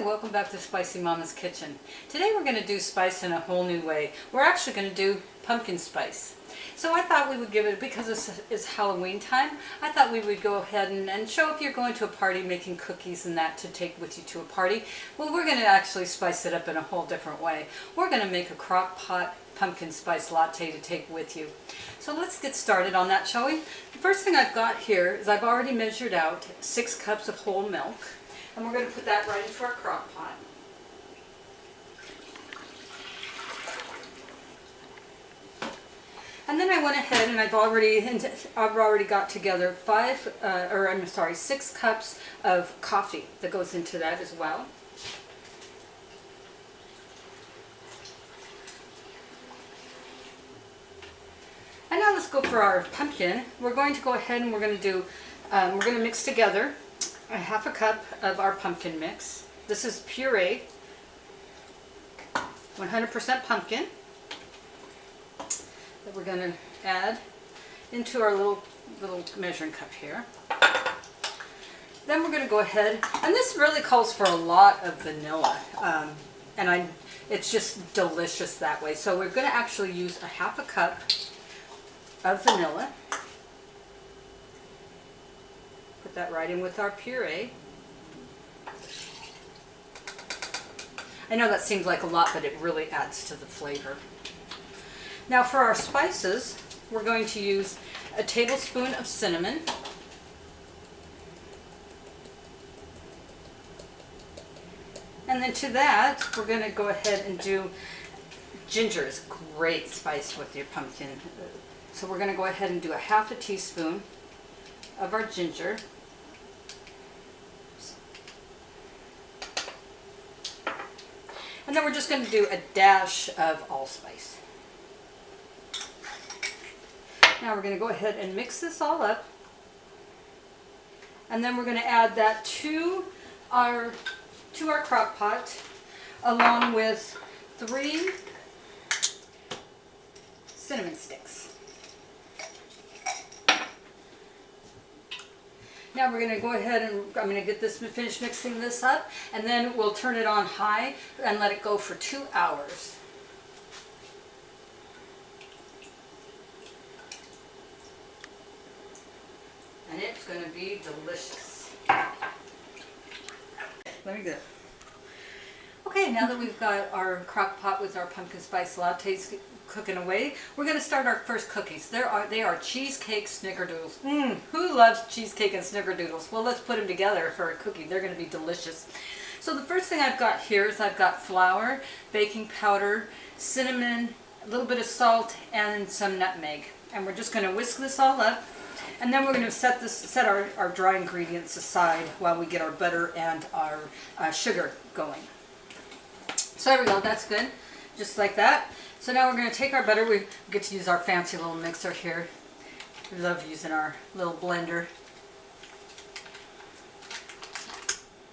Hi, welcome back to Spicy Mama's Kitchen. Today we're going to do spice in a whole new way. We're actually going to do pumpkin spice. So I thought we would give it, because it's Halloween time, I thought we would go ahead and show if you're going to a party making cookies and that to take with you to a party. Well, we're going to actually spice it up in a whole different way. We're going to make a crock pot pumpkin spice latte to take with you. So let's get started on that, shall we? The first thing I've got here is I've already measured out 6 cups of whole milk. And we're going to put that right into our crock pot. And then I went ahead and I've already got together 6 cups of coffee that goes into that as well. And now let's go for our pumpkin. We're going to go ahead and we're going to mix together a half a cup of our pumpkin mix. This is puree, 100% pumpkin, that we're going to add into our little measuring cup here. Then we're going to go ahead, and this really calls for a lot of vanilla, it's just delicious that way. So we're going to actually use a half a cup of vanilla. Put that right in with our puree. I know that seems like a lot, but it really adds to the flavor. Now for our spices, we're going to use a tablespoon of cinnamon, and then to that we're going to go ahead and do ginger. Is great spice with your pumpkin. So we're going to go ahead and do a half a teaspoon of our ginger. And then we're just going to do a dash of allspice. Now we're going to go ahead and mix this all up. And then we're going to add that to our crock pot along with 3 cinnamon sticks. Now we're going to go ahead and I'm going to finish mixing this up, and then we'll turn it on high and let it go for 2 hours. And it's going to be delicious. Let me go. Okay, now that we've got our crock pot with our pumpkin spice lattes cooking away, we're going to start our first cookies. They are cheesecake snickerdoodles. Who loves cheesecake and snickerdoodles? Well, let's put them together for a cookie. They're going to be delicious. So the first thing I've got here is I've got flour, baking powder, cinnamon, a little bit of salt, and some nutmeg. And we're just going to whisk this all up. And then we're going to set our dry ingredients aside while we get our butter and our sugar going. So there we go. That's good. Just like that. So now we're going to take our butter. We get to use our fancy little mixer here. We love using our little blender.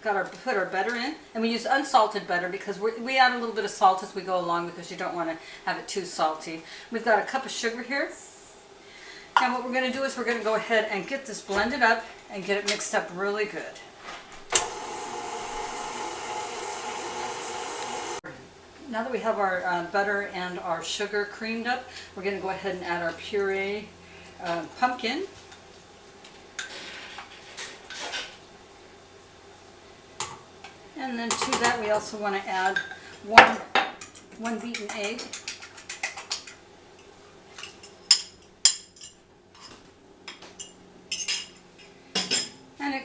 Put our butter in, and we use unsalted butter because we add a little bit of salt as we go along because you don't want to have it too salty. We've got a cup of sugar here. And what we're going to do is we're going to go ahead and get this blended up and get it mixed up really good. Now that we have our butter and our sugar creamed up, we're going to go ahead and add our puree pumpkin. And then to that we also want to add one beaten egg.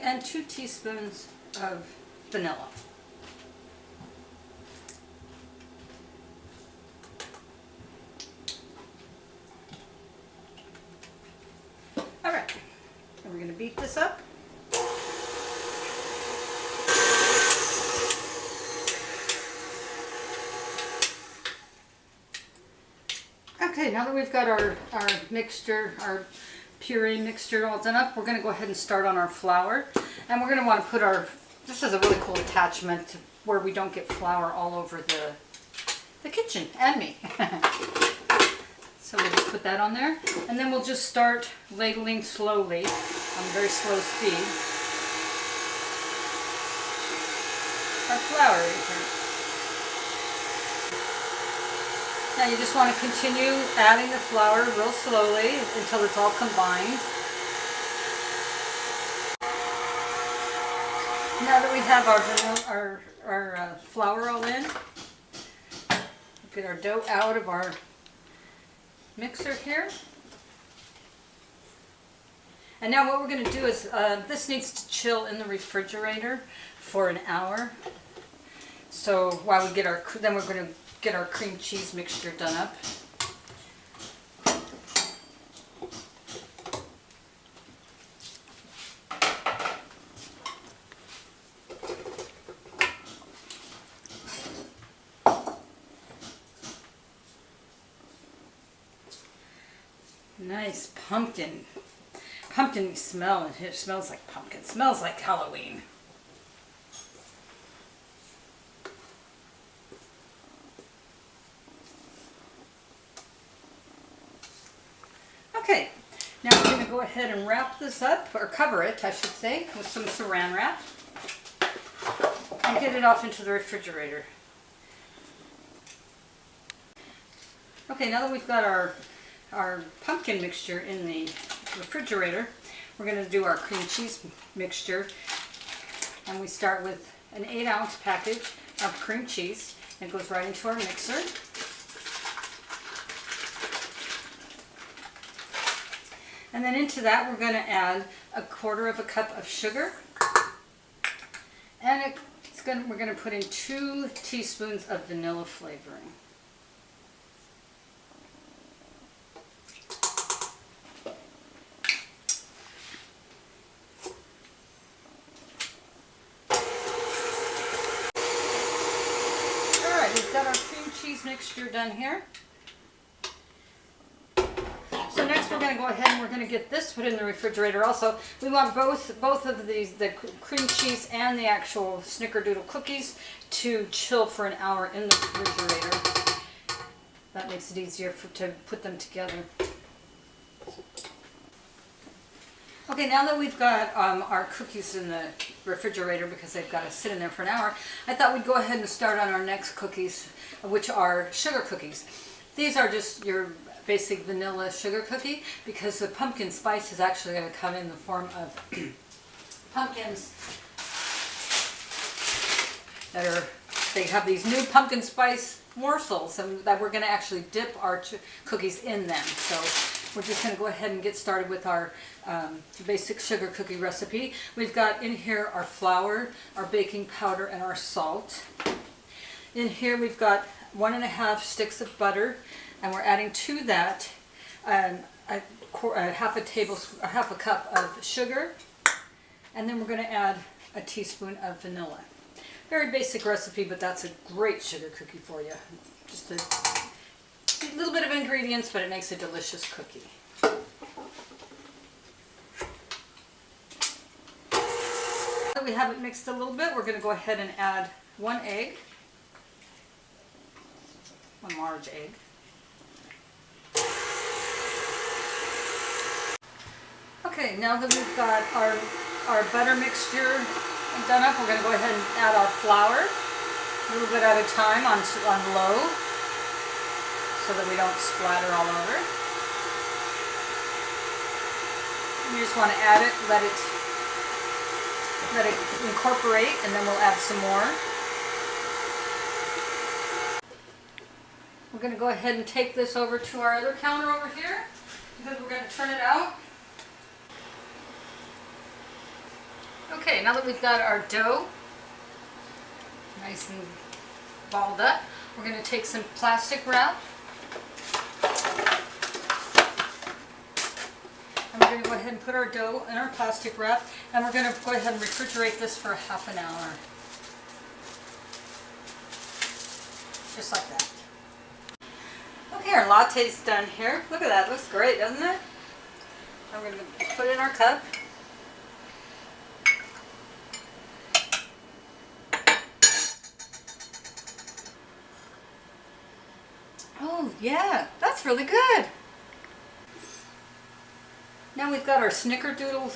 And 2 teaspoons of vanilla. Alright, and we're going to beat this up. Okay, now that we've got our mixture, our puree mixture all done up, we're going to go ahead and start on our flour. And we're going to want to put this is a really cool attachment where we don't get flour all over the kitchen and me. So we'll just put that on there, and then we'll just start ladling slowly on very slow speed. our flour in here. Now you just want to continue adding the flour real slowly until it's all combined. Now that we have our flour all in, get our dough out of our mixer here. And now what we're going to do is, this needs to chill in the refrigerator for an hour. So while we get then we're going to get our cream cheese mixture done up. Nice pumpkin smell. It smells like pumpkin. It smells like Halloween. Okay, now we're going to go ahead and wrap this up, or cover it, I should say, with some saran wrap and get it off into the refrigerator. Okay, now that we've got our pumpkin mixture in the refrigerator, we're going to do our cream cheese mixture, and we start with an 8-ounce package of cream cheese. It goes right into our mixer. And then into that we're going to add 1/4 cup of sugar, and we're going to put in 2 teaspoons of vanilla flavoring. We've got our cream cheese mixture done here. So next we're going to go ahead and we're going to get this put in the refrigerator also. We want both of these, the cream cheese and the actual snickerdoodle cookies, to chill for an hour in the refrigerator. That makes it easier to put them together. Okay, now that we've got our cookies in the refrigerator, because they've got to sit in there for an hour, I thought we'd go ahead and start on our next cookies, which are sugar cookies. These are just your basic vanilla sugar cookie, because the pumpkin spice is actually going to come in the form of pumpkins they have these new pumpkin spice morsels, and that we're going to actually dip our cookies in them. So we're just going to go ahead and get started with our basic sugar cookie recipe. We've got in here our flour, our baking powder, and our salt. In here we've got 1½ sticks of butter, and we're adding to that half a cup of sugar, and then we're going to add a teaspoon of vanilla. Very basic recipe, but that's a great sugar cookie for you. Just a little bit of ingredients, but it makes a delicious cookie. Now that we have it mixed a little bit, we're going to go ahead and add 1 egg, 1 large egg. Okay, now that we've got our butter mixture done up, we're going to go ahead and add our flour, a little bit at a time on low, so that we don't splatter all over. You just want to add it, let it incorporate, and then we'll add some more. We're going to go ahead and take this over to our other counter over here, because we're going to turn it out. Okay, now that we've got our dough nice and balled up, we're going to take some plastic wrap, and we're going to go ahead and put our dough in our plastic wrap, and we're going to go ahead and refrigerate this for ½ an hour. Just like that. Okay, our latte's done here. Look at that, looks great, doesn't it? I'm going to put it in our cup. Oh yeah, that's really good. Now we've got our snickerdoodle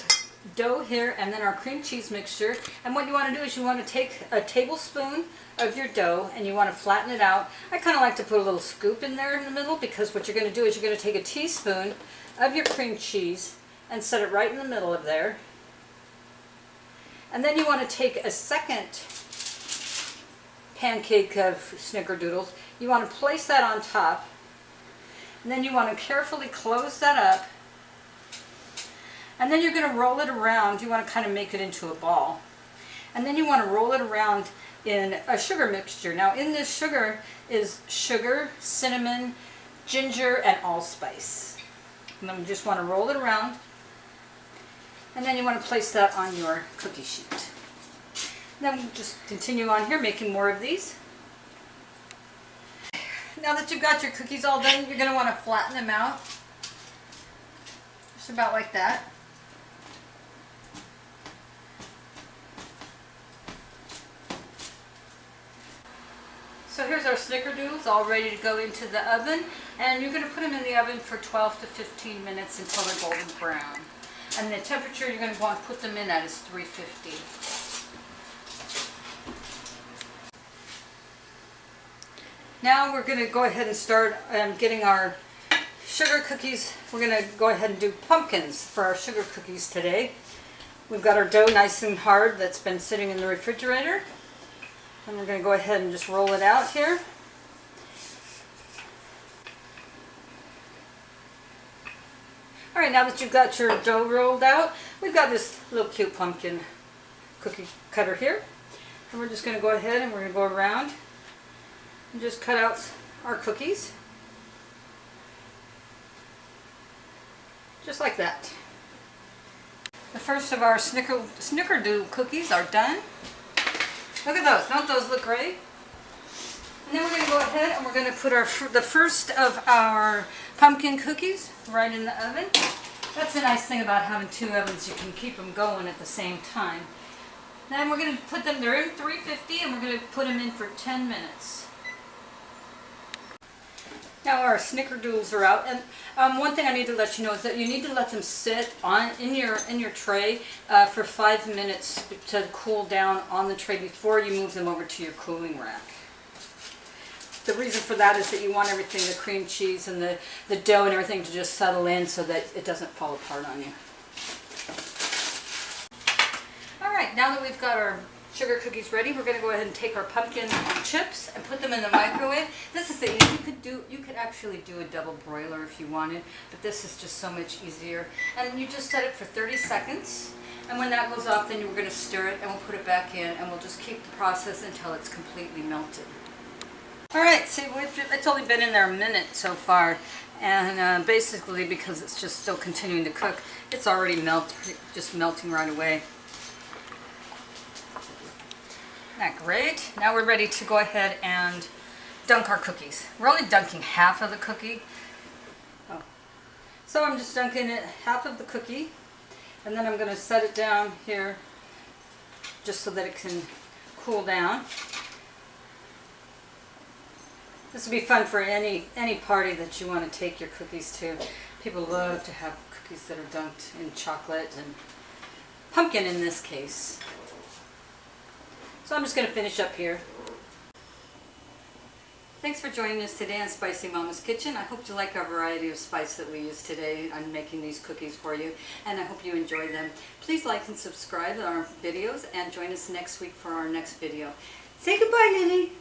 dough here and then our cream cheese mixture. And what you want to do is you want to take a tablespoon of your dough and you want to flatten it out. I kind of like to put a little scoop in there in the middle, because what you're going to do is you're going to take a teaspoon of your cream cheese and set it right in the middle of there. And then you want to take a second pancake of snickerdoodles. You want to place that on top. And then you want to carefully close that up. And then you're going to roll it around. You want to kind of make it into a ball. And then you want to roll it around in a sugar mixture. Now in this sugar is sugar, cinnamon, ginger, and allspice. And then you just want to roll it around. And then you want to place that on your cookie sheet. And then we'll just continue on here making more of these. Now that you've got your cookies all done, you're going to want to flatten them out. Just about like that. So here's our snickerdoodles all ready to go into the oven, and you're going to put them in the oven for 12 to 15 minutes until they're golden brown. And the temperature you're going to want to put them in at is 350. Now we're going to go ahead and start getting our sugar cookies. We're going to go ahead and do pumpkins for our sugar cookies today. We've got our dough nice and hard that's been sitting in the refrigerator. And we're going to go ahead and just roll it out here. Alright, now that you've got your dough rolled out, we've got this little cute pumpkin cookie cutter here. And we're just going to go ahead and we're going to go around and just cut out our cookies. Just like that. The first of our snickerdoodle cookies are done. Look at those. Don't those look great? And then we're going to go ahead and we're going to put the first of our pumpkin cookies right in the oven. That's the nice thing about having two ovens. You can keep them going at the same time. Then we're going to put them, they're in 350, and we're going to put them in for 10 minutes. Now our snickerdoodles are out, and one thing I need to let you know is that you need to let them sit in your tray for 5 minutes to cool down on the tray before you move them over to your cooling rack. The reason for that is that you want everything, the cream cheese and the dough and everything, to just settle in so that it doesn't fall apart on you. Alright, now that we've got our sugar cookies ready, we're going to go ahead and take our pumpkin chips and put them in the microwave. This is the you could actually do a double broiler if you wanted, but this is just so much easier. And you just set it for 30 seconds, and when that goes off, then we're going to stir it and we'll put it back in, and we'll just keep the process until it's completely melted. Alright, see, it's only been in there a minute so far, and basically because it's just still continuing to cook, it's already just melting right away. Isn't that great? Now we're ready to go ahead and dunk our cookies. We're only dunking half of the cookie. Oh. So I'm just dunking it half of the cookie, and then I'm going to set it down here just so that it can cool down. This would be fun for any party that you want to take your cookies to. People love to have cookies that are dunked in chocolate and pumpkin in this case. So I'm just going to finish up here. Thanks for joining us today on Spicy Mama's Kitchen. I hope you like our variety of spice that we use today on making these cookies for you, and I hope you enjoy them. Please like and subscribe to our videos and join us next week for our next video. Say goodbye, Nini.